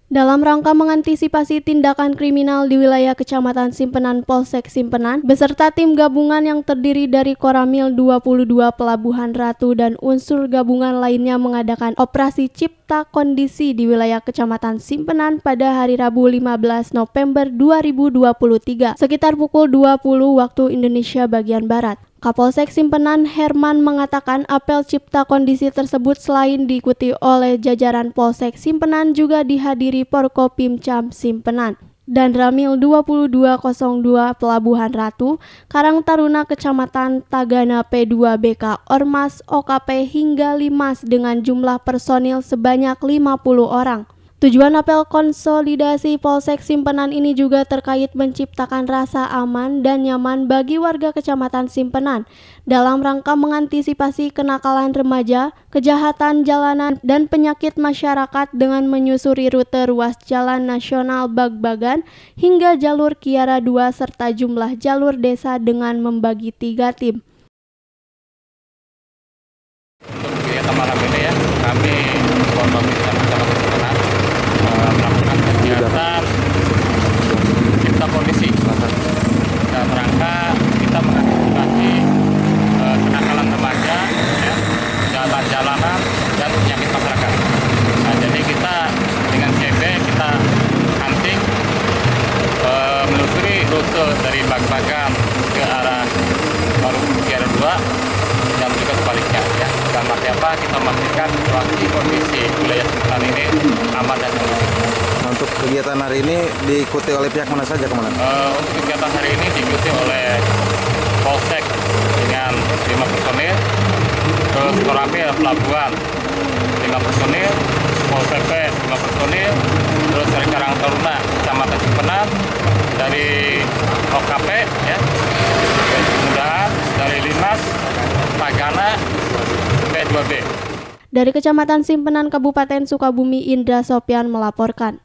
Dalam rangka mengantisipasi tindakan kriminal di wilayah Kecamatan Simpenan Polsek Simpenan, beserta tim gabungan yang terdiri dari Koramil 22 Pelabuhan Ratu dan unsur gabungan lainnya mengadakan operasi cipta kondisi di wilayah Kecamatan Simpenan pada hari Rabu 15 November 2023, sekitar pukul 20 waktu Indonesia bagian Barat. Kapolsek Simpenan Herman mengatakan apel cipta kondisi tersebut selain diikuti oleh jajaran Polsek Simpenan juga dihadiri Porkopimcam Simpenan dan Ramil 2202 Pelabuhan Ratu, Karang Taruna Kecamatan Tagana P2BK Ormas OKP hingga Limas dengan jumlah personil sebanyak 50 orang. Tujuan apel konsolidasi Polsek Simpenan ini juga terkait menciptakan rasa aman dan nyaman bagi warga Kecamatan Simpenan dalam rangka mengantisipasi kenakalan remaja, kejahatan jalanan, dan penyakit masyarakat dengan menyusuri rute ruas Jalan Nasional Bagbagan hingga jalur Kiara 2 serta jumlah jalur desa dengan membagi 3 tim. Untuk kegiatan malam ini ya, kami Kecamatan Simpenan melakukan kegiatan cipta kondisi dalam rangka kita mengantisipasi kenakalan remaja, ya, jalan-jalanan dan penyakit masyarakat. Nah, jadi kita dengan CB kita hunting menelusuri rute dari Bagbagan ke arah Kiara 2 dan juga sebaliknya, ya. Dan arti apa? Kita memastikan situasi kondisi wilayah Simpenan ini aman dan kondusif. Untuk kegiatan hari ini diikuti oleh pihak mana saja, Komandan? Untuk kegiatan hari ini diikuti oleh Polsek dengan 5 personil, terus Koramil Pelabuhan 5 personil, Pol PP 5 personil, terus dari Karang Taruna Kecamatan Simpenan, dari OKP, ya, kemudian dari Limas, Tagana, P2B. Dari Kecamatan Simpenan, Kabupaten Sukabumi, Indra Sopyan melaporkan.